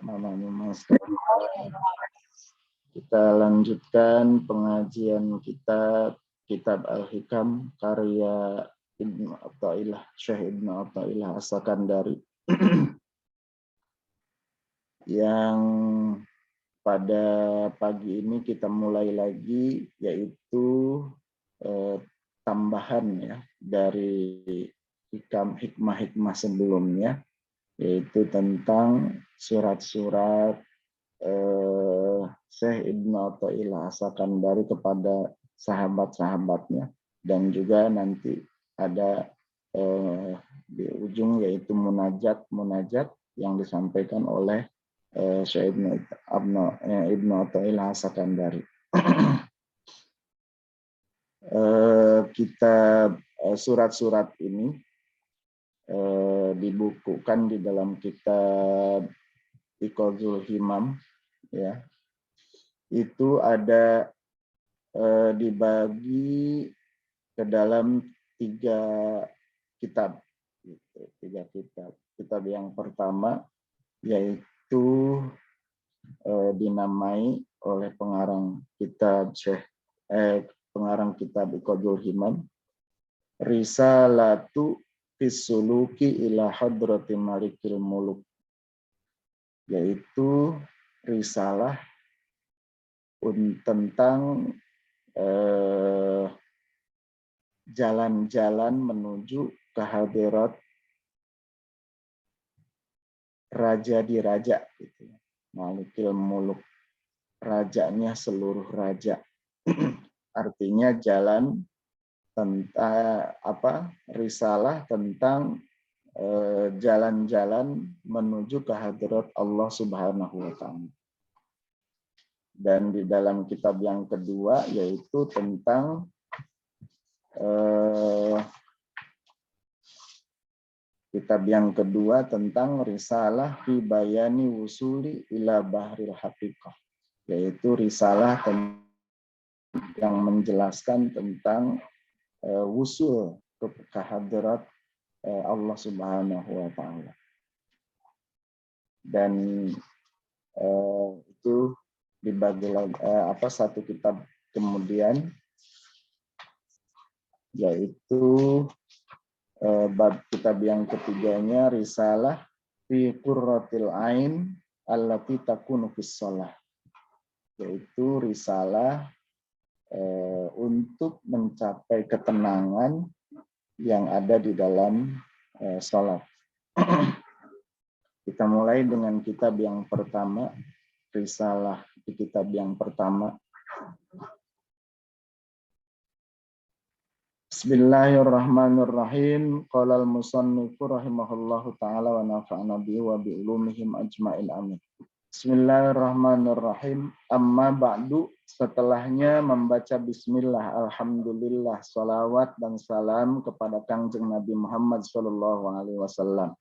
namanya Mas. Kita lanjutkan pengajian kita Kitab Al-Hikam karya Ibnu Athaillah, Syekh Ibnu Athaillah As-Sakandari yang pada pagi ini kita mulai lagi, yaitu tambahan ya dari hikmah-hikmah sebelumnya, yaitu tentang surat-surat Syekh Ibnu Athaillah As-Sakandari kepada sahabat-sahabatnya, dan juga nanti ada di ujung yaitu munajat yang disampaikan oleh Syekh Ibnu Athaillah As-Sakandari. Surat-surat ini dibukukan di dalam kitab Iqazul Himam, ya. Itu ada dibagi ke dalam tiga kitab. Kitab yang pertama yaitu dinamai oleh pengarang kitab pengarang kitab Iqazul Himam, Risalatu Fisuluki ila Hadrati Malikil Muluk, yaitu risalah tentang jalan-jalan menuju kehadirat raja di raja, gitu. Malikil Muluk, rajanya seluruh raja. Artinya jalan tentang risalah tentang jalan-jalan menuju kehadirat Allah Subhanahu wa Ta'ala. Dan di dalam kitab yang kedua yaitu tentang kitab yang kedua tentang risalah fi bayani wusuli ila bahril haqiqah, yaitu risalah yang menjelaskan tentang wusul ke kehadirat Allah Subhanahu wa Ta'ala. Dan itu dibagi satu kitab kemudian, yaitu bab kitab yang ketiganya risalah fi qurratil ain allati takunu fis shalah, yaitu risalah untuk mencapai ketenangan yang ada di dalam salat. Kita mulai dengan kitab yang pertama, risalah di kitab yang pertama. Bismillahirrahmanirrahim. Qala al-musannifu rahimahullahu ta'ala wa nafa'ana bihi wa bi ulumihim ajma'il amin. Bismillahirrahmanirrahim. Amma ba'du, setelahnya membaca bismillah, alhamdulillah, salawat dan salam kepada Kangjeng Nabi Muhammad sallallahu alaihi wasallam.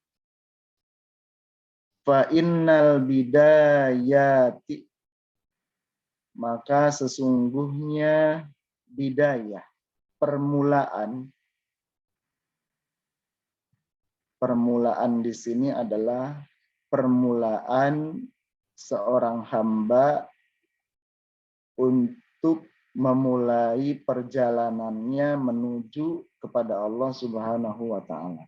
Fa innal bidayati, maka sesungguhnya bidayah, permulaan di sini adalah permulaan seorang hamba untuk memulai perjalanannya menuju kepada Allah Subhanahu wa Ta'ala.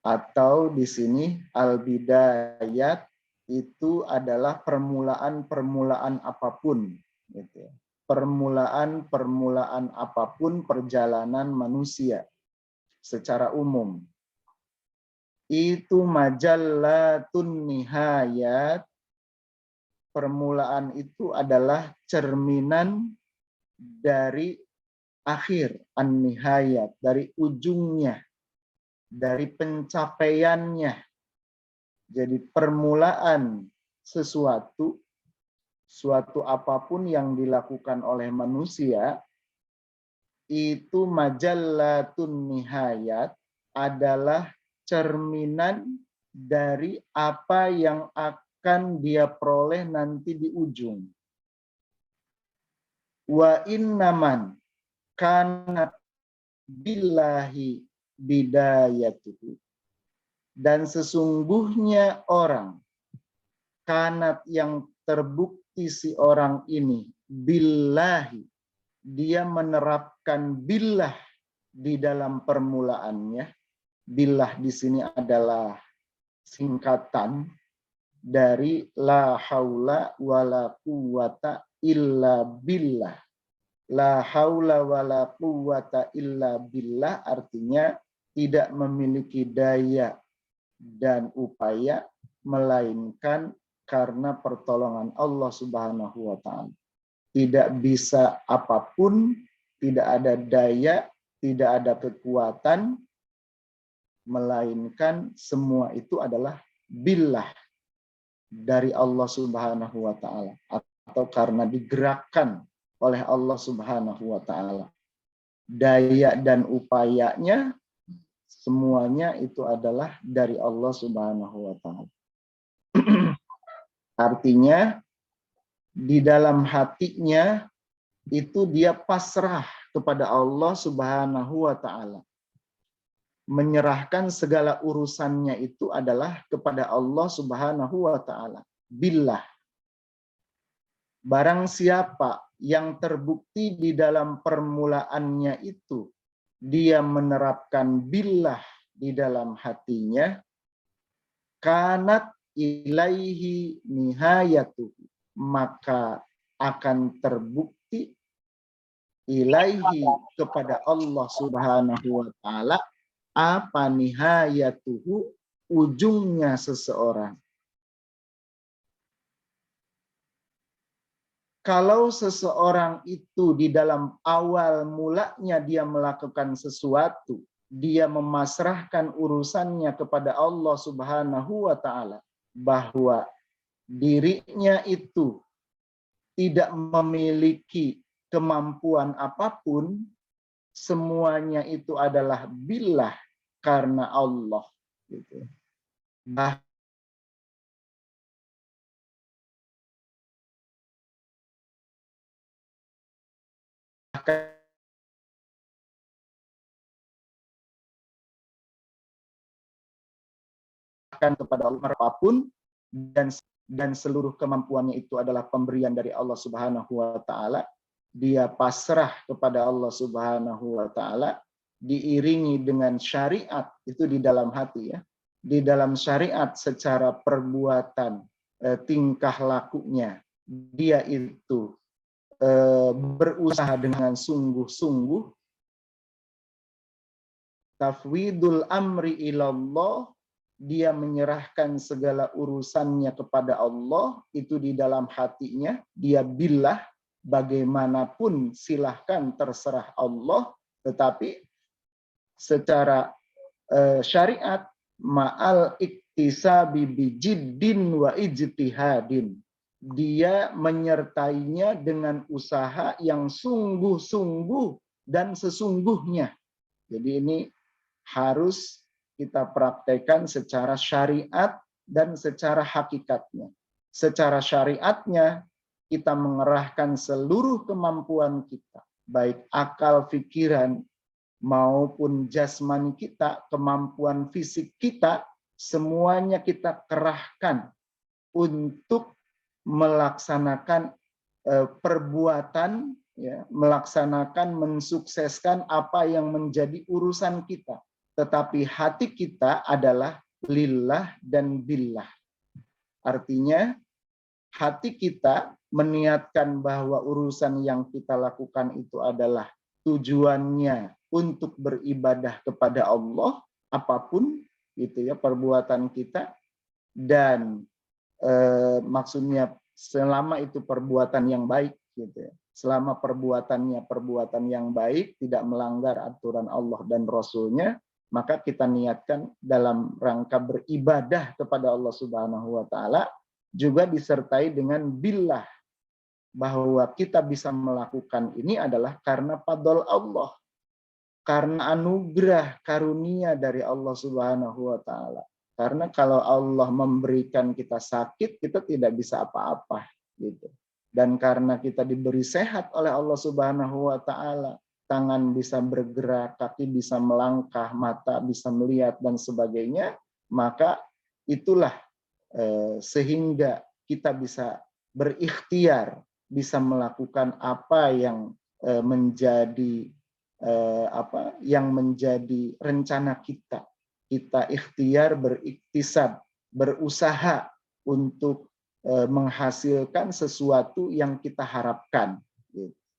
Atau di sini al-bidayat itu adalah permulaan apapun, gitu. Permulaan apapun perjalanan manusia secara umum. Itu majallatun nihayat, permulaan itu adalah cerminan dari akhir, an-nihayat, dari ujungnya, dari pencapaiannya. Jadi permulaan suatu apapun yang dilakukan oleh manusia, itu majallatun nihayat adalah cerminan dari apa yang akan dia peroleh nanti di ujung. Wa innaman kanat billahi bidayatuhu, Dan sesungguhnya orang, kanat yang terbukti si orang ini, billahi, dia menerapkan billah di dalam permulaannya. Billah di sini adalah singkatan dari la haula wala quwata illa billah. La haula wala quwata illa billah artinya tidak memiliki daya dan upaya melainkan karena pertolongan Allah Subhanahu wa taala. Tidak bisa apapun, tidak ada daya, tidak ada kekuatan, melainkan semua itu adalah billah dari Allah Subhanahu wa taala atau karena digerakkan oleh Allah Subhanahu wa taala. Daya dan upayanya semuanya itu adalah dari Allah Subhanahu wa taala. Artinya di dalam hatinya itu dia pasrah kepada Allah Subhanahu wa taala. Menyerahkan segala urusannya itu adalah kepada Allah Subhanahu wa taala. Billah. Barang siapa yang terbukti di dalam permulaannya itu dia menerapkan billah di dalam hatinya, kanat ilaihi nihayatuh, maka akan terbukti ilaihi kepada Allah Subhanahu wa taala apa nihayatuhu, ujungnya seseorang. Kalau seseorang itu di dalam awal mulanya dia melakukan sesuatu, dia memasrahkan urusannya kepada Allah Subhanahu wa taala, bahwa dirinya itu tidak memiliki kemampuan apapun, semuanya itu adalah billah karena Allah. Gitu. Kepada Allah apapun, dan seluruh kemampuannya itu adalah pemberian dari Allah Subhanahu wa taala. Dia pasrah kepada Allah Subhanahu wa taala diiringi dengan syariat itu di dalam hati ya. Di dalam syariat secara perbuatan, tingkah lakunya dia itu berusaha dengan sungguh-sungguh, tafwidul amri ilallah, dia menyerahkan segala urusannya kepada Allah, itu di dalam hatinya, dia billah, bagaimanapun silahkan terserah Allah, tetapi secara syariat, ma'al iktisabi bijiddin wa ijtihadin, dia menyertainya dengan usaha yang sungguh-sungguh dan sesungguhnya. Jadi ini harus kita praktekkan secara syariat dan secara hakikatnya. Secara syariatnya, kita mengerahkan seluruh kemampuan kita, baik akal, pikiran, maupun jasmani kita, kemampuan fisik kita, semuanya kita kerahkan untuk melaksanakan perbuatan, ya, melaksanakan, mensukseskan apa yang menjadi urusan kita. Tetapi hati kita adalah lillah dan billah. Artinya hati kita meniatkan bahwa urusan yang kita lakukan itu adalah tujuannya untuk beribadah kepada Allah, apapun gitu ya perbuatan kita, dan maksudnya selama itu perbuatan yang baik gitu ya. Selama perbuatannya perbuatan yang baik, tidak melanggar aturan Allah dan Rasul-Nya, maka kita niatkan dalam rangka beribadah kepada Allah Subhanahu wa taala, juga disertai dengan billah, bahwa kita bisa melakukan ini adalah karena fadl Allah, karena anugerah karunia dari Allah Subhanahu wa taala. Karena kalau Allah memberikan kita sakit, kita tidak bisa apa-apa gitu. Dan karena kita diberi sehat oleh Allah Subhanahu wa taala, tangan bisa bergerak, kaki bisa melangkah, mata bisa melihat dan sebagainya, maka itulah sehingga kita bisa berikhtiar, bisa melakukan apa yang menjadi yang menjadi rencana kita. Kita ikhtiar, beriktisab, berusaha untuk menghasilkan sesuatu yang kita harapkan.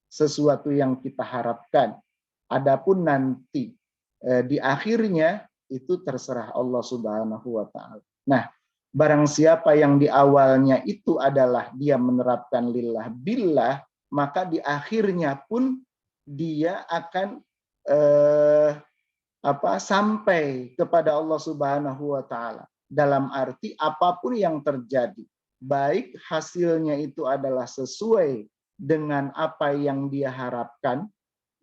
Sesuatu yang kita harapkan. Adapun nanti di akhirnya itu terserah Allah Subhanahu wa taala. Nah, barang siapa yang di awalnya itu adalah dia menerapkan lillah billah, maka di akhirnya pun dia akan sampai kepada Allah Subhanahu wa taala. Dalam arti apapun yang terjadi, baik hasilnya itu adalah sesuai dengan apa yang dia harapkan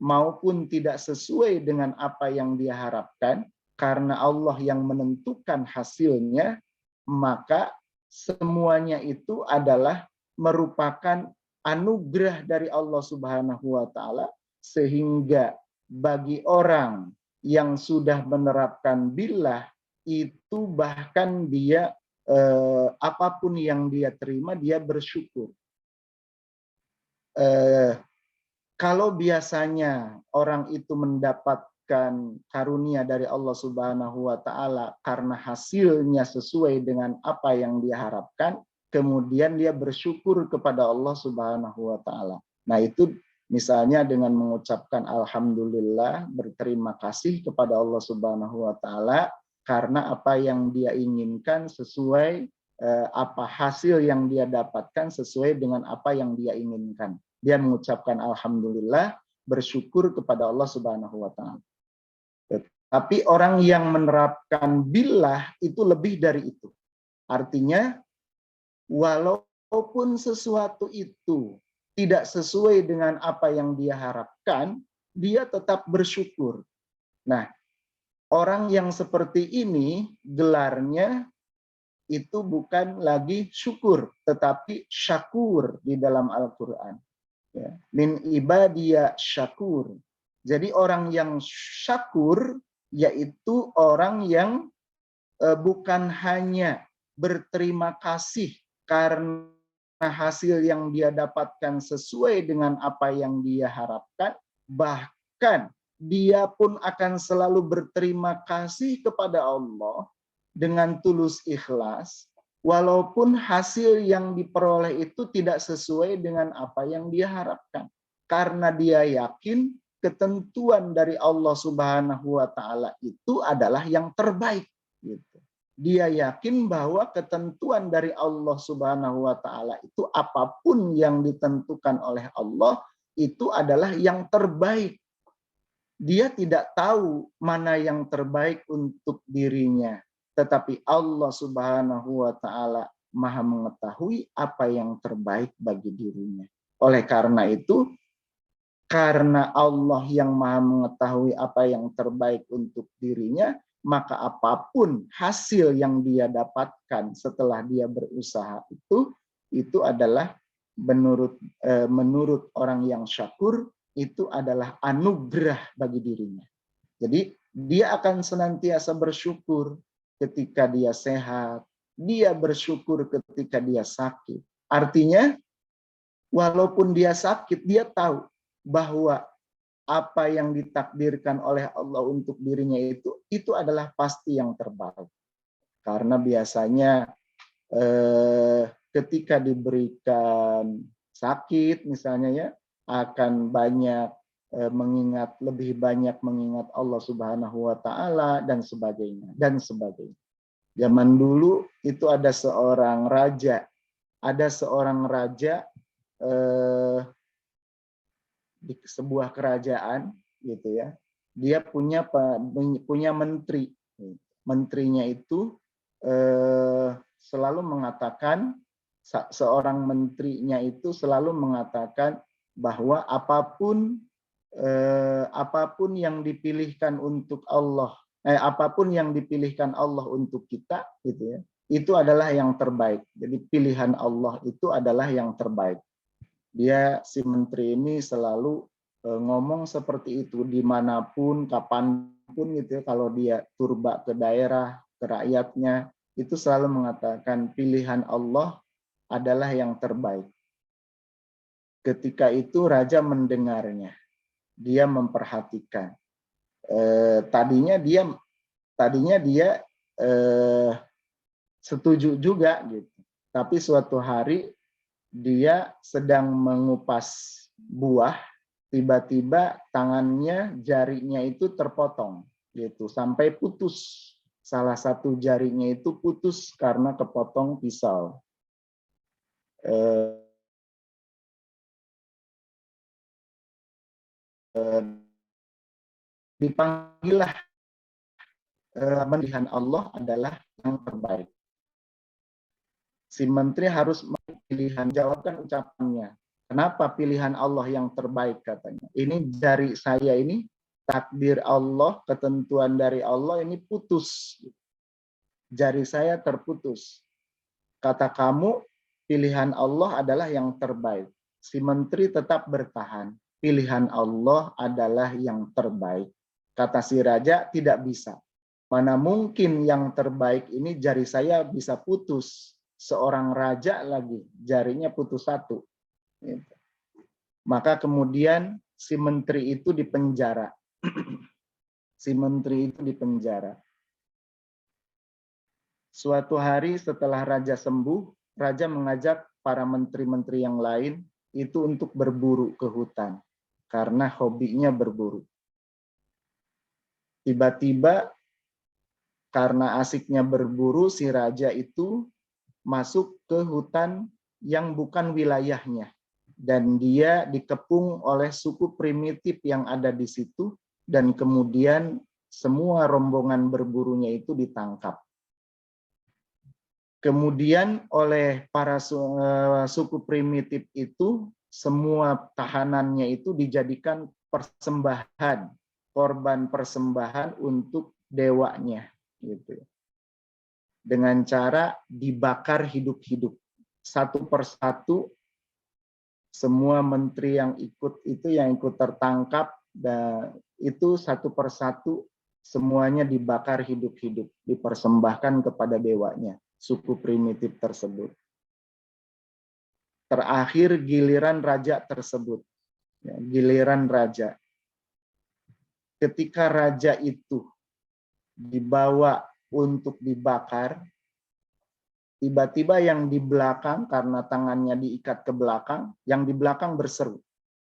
maupun tidak sesuai dengan apa yang dia harapkan, karena Allah yang menentukan hasilnya, maka semuanya itu adalah merupakan anugerah dari Allah Subhanahu wa taala, sehingga bagi orang yang sudah menerapkan billah itu bahkan dia apapun yang dia terima dia bersyukur. Kalau biasanya orang itu mendapatkan karunia dari Allah Subhanahu wa taala karena hasilnya sesuai dengan apa yang dia harapkan, kemudian dia bersyukur kepada Allah Subhanahu wa taala. Nah, itu misalnya dengan mengucapkan alhamdulillah, berterima kasih kepada Allah Subhanahu wa taala karena apa yang dia inginkan sesuai apa hasil yang dia dapatkan sesuai dengan apa yang dia inginkan. Dia mengucapkan alhamdulillah, bersyukur kepada Allah Subhanahu wa taala. Tapi orang yang menerapkan billah itu lebih dari itu. Artinya walaupun sesuatu itu tidak sesuai dengan apa yang dia harapkan, dia tetap bersyukur. Nah, orang yang seperti ini gelarnya itu bukan lagi syukur, tetapi syakur di dalam Al-Quran. Ya. Min ibadiyya syakur. Jadi orang yang syakur yaitu orang yang bukan hanya berterima kasih karena hasil yang dia dapatkan sesuai dengan apa yang dia harapkan, bahkan dia pun akan selalu berterima kasih kepada Allah dengan tulus ikhlas, walaupun hasil yang diperoleh itu tidak sesuai dengan apa yang dia harapkan. Karena dia yakin ketentuan dari Allah Subhanahu wa taala itu adalah yang terbaik. Gitu. Dia yakin bahwa ketentuan dari Allah Subhanahu wa taala itu apapun yang ditentukan oleh Allah itu adalah yang terbaik. Dia tidak tahu mana yang terbaik untuk dirinya. Tetapi Allah Subhanahu wa taala Maha mengetahui apa yang terbaik bagi dirinya. Oleh karena itu, karena Allah yang Maha mengetahui apa yang terbaik untuk dirinya, maka apapun hasil yang dia dapatkan setelah dia berusaha itu adalah menurut orang yang syakur itu adalah anugerah bagi dirinya. Jadi dia akan senantiasa bersyukur ketika dia sehat, dia bersyukur ketika dia sakit. Artinya, walaupun dia sakit, dia tahu bahwa apa yang ditakdirkan oleh Allah untuk dirinya itu adalah pasti yang terbaik. Karena biasanya ketika diberikan sakit, misalnya ya, akan lebih banyak mengingat Allah Subhanahu wa taala dan sebagainya. Zaman dulu itu ada seorang raja di sebuah kerajaan gitu ya. Dia punya menteri. Menterinya itu selalu mengatakan, seorang menterinya itu selalu mengatakan bahwa apapun yang dipilihkan untuk Allah, apapun yang dipilihkan Allah untuk kita, gitu ya, itu adalah yang terbaik. Jadi pilihan Allah itu adalah yang terbaik. Si menteri ini selalu ngomong seperti itu dimanapun, kapanpun, gitu ya. Kalau dia turba ke daerah, ke rakyatnya, itu selalu mengatakan pilihan Allah adalah yang terbaik. Ketika itu raja mendengarnya, dia memperhatikan. Tadinya dia setuju juga gitu. Tapi suatu hari dia sedang mengupas buah, tiba-tiba tangannya, jarinya itu terpotong gitu sampai putus. Salah satu jarinya itu putus karena kepotong pisau. Dipanggillah, pilihan Allah adalah yang terbaik. Si menteri harus pilihan, jawabkan ucapannya. Kenapa pilihan Allah yang terbaik katanya? Ini jari saya ini, takdir Allah, ketentuan dari Allah ini putus. Jari saya terputus. Kata kamu, pilihan Allah adalah yang terbaik. Si menteri tetap bertahan. Pilihan Allah adalah yang terbaik. Kata si raja, tidak bisa. Mana mungkin yang terbaik ini jari saya bisa putus. Seorang raja lagi, jarinya putus satu. Maka kemudian si menteri itu dipenjara. Si menteri itu dipenjara. Suatu hari setelah raja sembuh, raja mengajak para menteri-menteri yang lain itu untuk berburu ke hutan. Karena hobinya berburu. Tiba-tiba karena asiknya berburu, si raja itu masuk ke hutan yang bukan wilayahnya. Dan dia dikepung oleh suku primitif yang ada di situ. Dan kemudian semua rombongan berburunya itu ditangkap. Kemudian oleh para suku primitif itu, semua tahanannya itu dijadikan persembahan, korban persembahan untuk dewanya, gitu. Dengan cara dibakar hidup-hidup. Satu persatu, semua menteri yang ikut itu, yang ikut tertangkap, dan itu satu persatu semuanya dibakar hidup-hidup, dipersembahkan kepada dewanya, suku primitif tersebut. Terakhir giliran raja tersebut, ya, giliran raja. Ketika raja itu dibawa untuk dibakar, tiba-tiba yang di belakang, karena tangannya diikat ke belakang, yang di belakang berseru,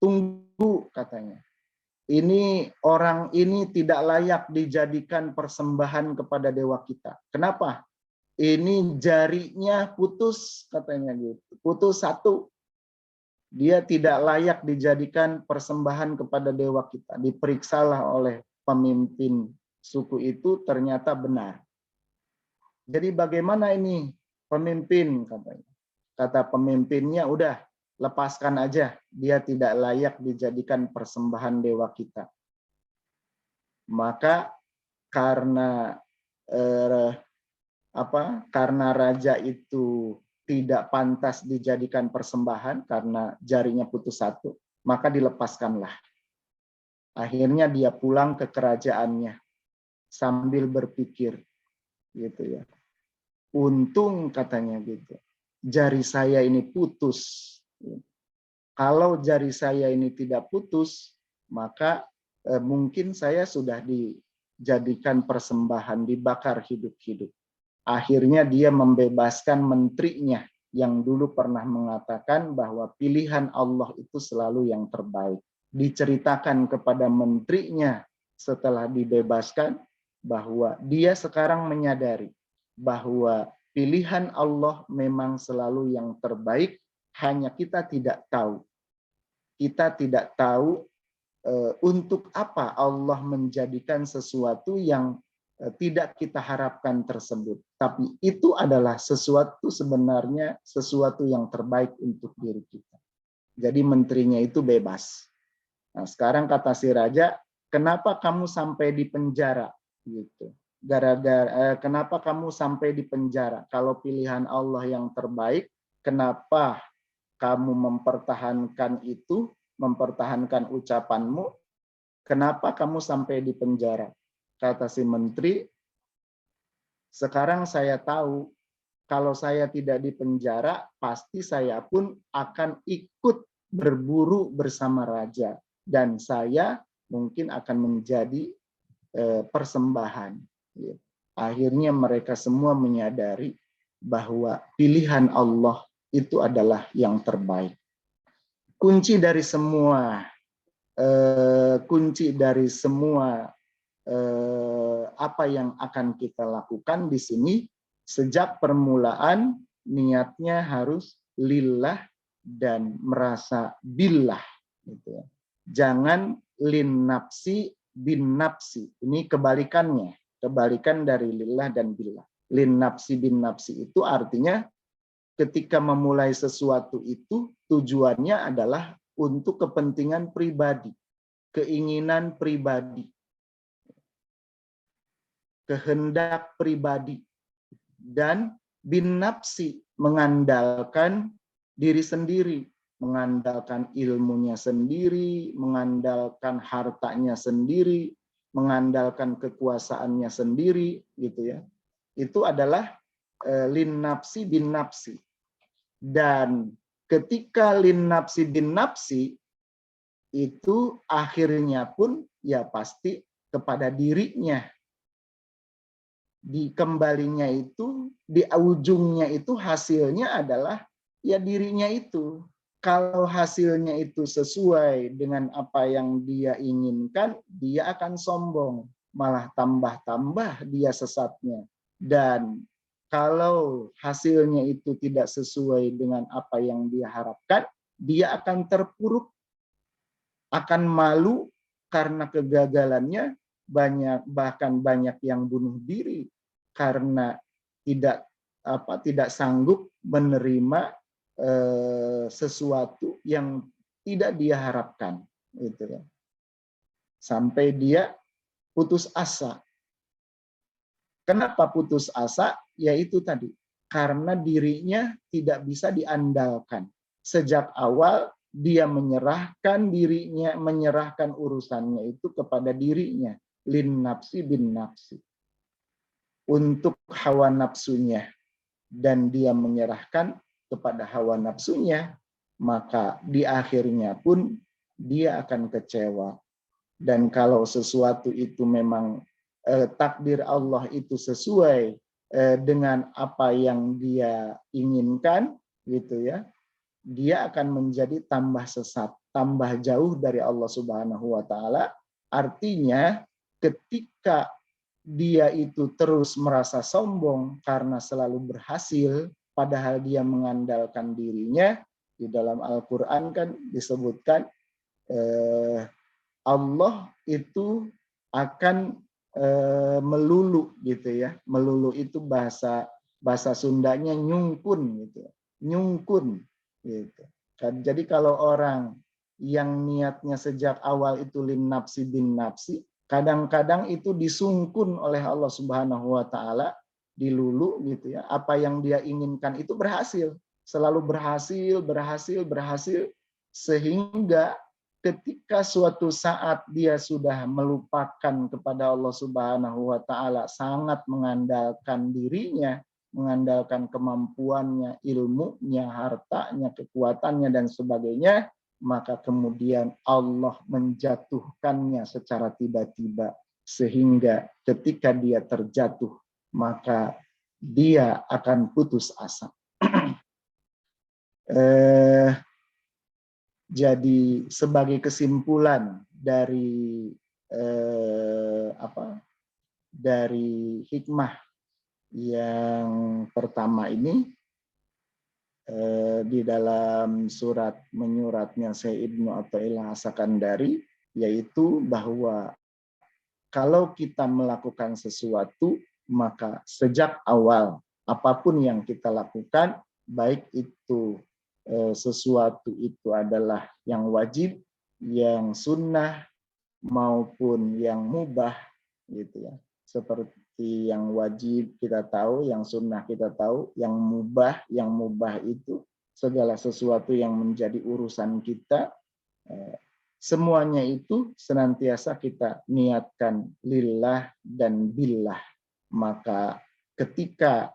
"Tunggu," katanya. "Ini orang ini tidak layak dijadikan persembahan kepada dewa kita." Kenapa? "Ini jarinya putus," katanya gitu. Putus satu. Dia tidak layak dijadikan persembahan kepada dewa kita. Diperiksalah oleh pemimpin suku itu, ternyata benar. Jadi bagaimana ini pemimpin, katanya. Kata pemimpinnya, udah lepaskan aja. Dia tidak layak dijadikan persembahan dewa kita. Maka karena karena raja itu tidak pantas dijadikan persembahan karena jarinya putus satu, maka dilepaskanlah. Akhirnya dia pulang ke kerajaannya sambil berpikir, gitu ya. Untung, katanya gitu, jari saya ini putus. Kalau jari saya ini tidak putus, maka mungkin saya sudah dijadikan persembahan, dibakar hidup-hidup. Akhirnya dia membebaskan menterinya yang dulu pernah mengatakan bahwa pilihan Allah itu selalu yang terbaik. Diceritakan kepada menterinya setelah dibebaskan bahwa dia sekarang menyadari bahwa pilihan Allah memang selalu yang terbaik, hanya kita tidak tahu. Kita tidak tahu untuk apa Allah menjadikan sesuatu yang tidak kita harapkan tersebut. Tapi itu adalah sesuatu, sebenarnya sesuatu yang terbaik untuk diri kita. Jadi menterinya itu bebas. Nah, sekarang kata si raja, "Kenapa kamu sampai di penjara?" Gitu. Kenapa kamu sampai di penjara? Kalau pilihan Allah yang terbaik, kenapa kamu mempertahankan itu, mempertahankan ucapanmu? Kenapa kamu sampai di penjara? Kata si menteri, Sekarang saya tahu kalau saya tidak di penjara, pasti saya pun akan ikut berburu bersama raja. Dan saya mungkin akan menjadi persembahan. Akhirnya mereka semua menyadari bahwa pilihan Allah itu adalah yang terbaik. Kunci dari semua apa yang akan kita lakukan di sini, sejak permulaan niatnya harus lillah dan merasa billah, gitu ya. Jangan lin nafsi bin nafsi. Ini kebalikannya, kebalikan dari lillah dan billah. Lin nafsi bin nafsi itu artinya ketika memulai sesuatu itu tujuannya adalah untuk kepentingan pribadi, keinginan pribadi, kehendak pribadi, dan bin nafsi, mengandalkan diri sendiri, mengandalkan ilmunya sendiri, mengandalkan hartanya sendiri, mengandalkan kekuasaannya sendiri, gitu ya. Itu adalah lin nafsi bin nafsi. Dan ketika lin nafsi bin nafsi itu akhirnya pun ya pasti kepada dirinya. Di kembalinya itu, di ujungnya itu hasilnya adalah ya dirinya itu. Kalau hasilnya itu sesuai dengan apa yang dia inginkan, dia akan sombong, malah tambah-tambah dia sesatnya. Dan kalau hasilnya itu tidak sesuai dengan apa yang dia harapkan, dia akan terpuruk, akan malu karena kegagalannya, bahkan banyak yang bunuh diri karena tidak sanggup menerima sesuatu yang tidak dia harapkan, gitu ya. Sampai dia putus asa. Kenapa putus asa? Yaitu tadi, karena dirinya tidak bisa diandalkan. Sejak awal dia menyerahkan dirinya, menyerahkan urusannya itu kepada dirinya, lin nafsi bin nafsi, untuk hawa nafsunya, dan dia menyerahkan kepada hawa nafsunya, maka di akhirnya pun dia akan kecewa. Dan kalau sesuatu itu memang takdir Allah itu sesuai dengan apa yang dia inginkan, gitu ya, dia akan menjadi tambah sesat, tambah jauh dari Allah Subhanahu wa taala. Artinya ketika dia itu terus merasa sombong karena selalu berhasil, padahal dia mengandalkan dirinya, di dalam Al-Quran kan disebutkan Allah itu akan melulu, gitu ya. Melulu itu bahasa Sundanya nyungkun, gitu. Nyungkun, gitu. Jadi kalau orang yang niatnya sejak awal itu lin nafsi bin nafsi, kadang-kadang itu disungkun oleh Allah Subhanahu wa taala, dilulu, gitu ya. Apa yang dia inginkan itu berhasil, selalu berhasil sehingga ketika suatu saat dia sudah melupakan kepada Allah Subhanahu wa taala, sangat mengandalkan dirinya, mengandalkan kemampuannya, ilmunya, hartanya, kekuatannya dan sebagainya, maka kemudian Allah menjatuhkannya secara tiba-tiba, sehingga ketika dia terjatuh maka dia akan putus asa. Jadi sebagai kesimpulan dari dari hikmah yang pertama ini, di dalam surat menyuratnya Syekh Ibnu Athaillah As-Sakandari, yaitu bahwa kalau kita melakukan sesuatu, maka sejak awal apapun yang kita lakukan, baik itu sesuatu itu adalah yang wajib, yang sunnah, maupun yang mubah, gitu ya. Seperti yang wajib kita tahu, yang sunnah kita tahu, yang mubah itu segala sesuatu yang menjadi urusan kita, semuanya itu senantiasa kita niatkan lillah dan billah, maka ketika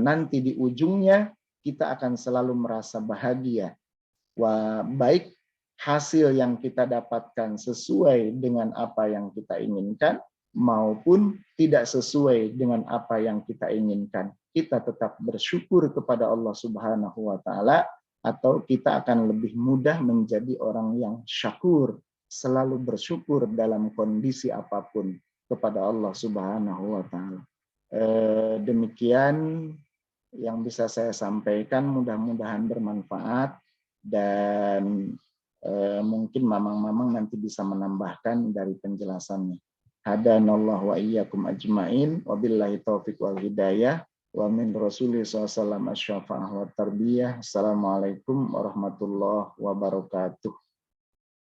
nanti di ujungnya kita akan selalu merasa bahagia. Wah, baik hasil yang kita dapatkan sesuai dengan apa yang kita inginkan maupun tidak sesuai dengan apa yang kita inginkan. Kita tetap bersyukur kepada Allah Subhanahu wa taala, atau kita akan lebih mudah menjadi orang yang syakur, selalu bersyukur dalam kondisi apapun kepada Allah Subhanahu wa taala. Demikian yang bisa saya sampaikan, mudah-mudahan bermanfaat, dan mungkin mamang-mamang nanti bisa menambahkan dari penjelasannya. Hadanallahu wa iyyakum ajmain, wabillahi taufiq wal hidayah, wa min rasulih sallallahu alaihi wasallam asyafa'ah wa tarbiyah. Assalamualaikum warahmatullahi wabarakatuh.